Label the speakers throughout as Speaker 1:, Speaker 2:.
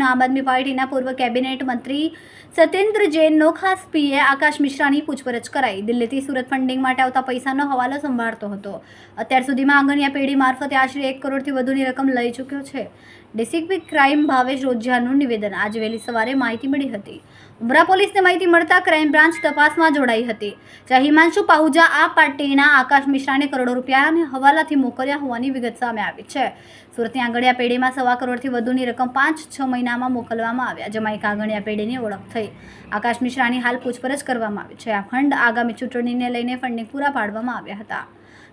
Speaker 1: આમ આદમી પાર્ટીના પૂર્વ કેબિનેટ મંત્રી સત્યેન્દ્ર જૈનનો ખાસ પીએ આકાશ મિશ્રાની પૂછપરછ કરાઈ। દિલ્હીથી સુરત ફંડિંગ માટે આવતા પૈસાનો હવાલો સંભાળતો હતો। અત્યાર સુધીમાં આંગણિયા પેઢી મારફતે આશરે 1 કરોડથી વધુની રકમ લઈ ચૂક્યો છે। ડીસીપી ક્રાઇમ ભાવેશ રોજિયાનું નિવેદન। આજે વહેલી સવારે માહિતી મળી હતી। ઉમરા પોલીસને માહિતી મળતા ક્રાઇમ બ્રાન્ચ તપાસમાં જોડાઈ હતી, જ્યાં હિમાંશુ પાહુજા આ પાર્ટીના આકાશ મિશ્રાને કરોડો રૂપિયાને હવાલાથી મોકલ્યા હોવાની વિગત સામે આવી છે। સુરતની આંગણિયા પેઢીમાં 1.25 કરોડથી વધુની રકમ 5-6 મહિનામાં મોકલવામાં આવ્યા, જેમાં એક આંગણિયા પેઢીની ઓળખ થઈ। આકાશ મિશ્રાની હાલ પૂછપરછ કરવામાં આવી છે। આ ફંડ આગામી ચૂંટણીને લઈને ફંડિંગ પૂરા પાડવામાં આવ્યા હતા।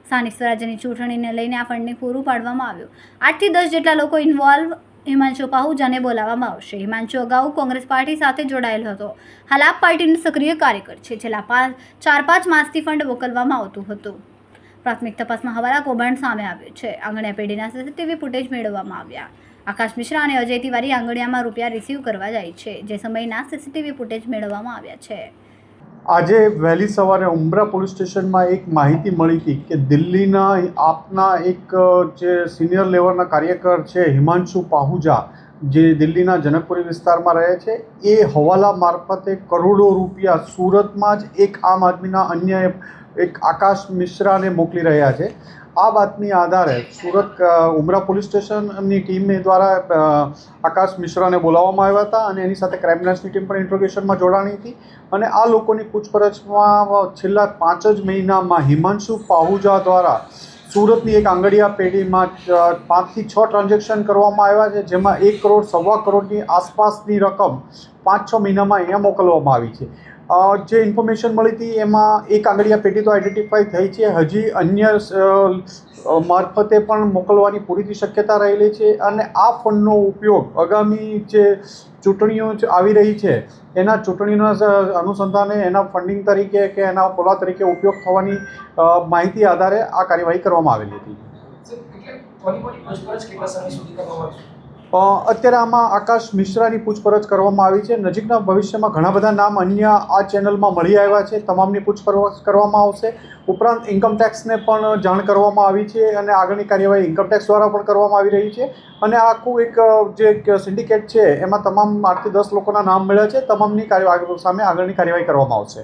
Speaker 1: સ્થાનિક સ્વરાજ્યની ચૂંટણીને લઈને આ ફંડિંગ પૂરું પાડવામાં આવ્યું। 8 થી 10 જેટલા લોકો ઇન્વોલ્વ હિમાંશુ પાહુજાને બોલાવવામાં આવશે। હિમાંશુ અગાઉ કોંગ્રેસ પાર્ટી સાથે જોડાયેલો હતો। હાલ આપ પાર્ટીનો સક્રિય કાર્યકર છે। છેલ્લા 4-5 માસથી ફંડ મોકલવામાં આવતું હતું। પ્રાથમિક તપાસમાં હવાલા કૌભાંડ સામે આવ્યું છે। આંગણિયા પેઢીના સીસીટીવી ફૂટેજ મેળવવામાં આવ્યા। આકાશ મિશ્રા અને અજય તિવારી આંગણિયામાં રૂપિયા રિસીવ કરવા જાય છે, જે સમયના સીસીટીવી ફૂટેજ મેળવવામાં આવ્યા છે।
Speaker 2: આજે વહેલી સવારે ઉમરા પોલીસ સ્ટેશનમાં એક માહિતી મળી હતી કે દિલ્હીના આપના એક જે સિનિયર લેવલના કાર્યકર છે હિમાંશુ પાહુજા, જે દિલ્હીના જનકપુરી વિસ્તારમાં રહે છે, એ હવાલા મારફતે કરોડો રૂપિયા સુરતમાં જ એક આમ આદમીના અન્ય એક આકાશ મિશ્રાને મોકલી રહ્યા છે। આ બાતમી આધારે સુરત ઉમરા પોલીસ સ્ટેશનની ટીમ દ્વારા આકાશ મિશ્રાને બોલાવવામાં આવ્યા હતા અને એની સાથે ક્રાઇમ બ્રાન્ચની ટીમ પણ ઇન્ટ્રોગેશનમાં જોડાણી હતી। અને આ લોકોની પૂછપરછમાં છેલ્લા 5 જ મહિનામાં હિમાંશુ પાહુજા દ્વારા સુરતની એક આંગણિયા પેઢીમાં 5 થી 6 ટ્રાન્ઝેક્શન કરવામાં આવ્યા છે, જેમાં 1 કરોડ 1.25 કરોડની આસપાસની રકમ 5-6 મહિનામાં અહીંયા મોકલવામાં આવી છે। જે ઇન્ફોર્મેશન મળી હતી એમાં એક આંગણિયા પેઢી તો આઈડેન્ટિફાઈ થઈ છે, હજી અન્ય મારફતે પણ મોકલવાની પૂરી શક્યતા રહેલી છે। અને આ ફંડનો ઉપયોગ આગામી જે ચૂંટણીઓ આવી રહી છે એના ચૂંટણીના અનુસંધાને એના ફંડિંગ તરીકે કે એના પુરા તરીકે ઉપયોગ થવાની માહિતી આધારે આ કાર્યવાહી કરવામાં આવેલી હતી। અત્યારે આમાં આકાશ મિશ્રાની પૂછપરછ કરવામાં આવી છે। નજીકના ભવિષ્યમાં ઘણા બધા નામ અન્ય આ ચેનલમાં મળી આવ્યા છે, તમામની પૂછપરછ કરવામાં આવશે। ઉપરાંત ઇન્કમટેક્સને પણ જાણ કરવામાં આવી છે અને આગળની કાર્યવાહી ઇન્કમટેક્સ દ્વારા પણ કરવામાં આવી રહી છે। અને આખું એક જે સિન્ડિકેટ છે એમાં તમામ 8 થી 10 લોકોના નામ મળ્યા છે। તમામની સામે આગળની કાર્યવાહી કરવામાં આવશે।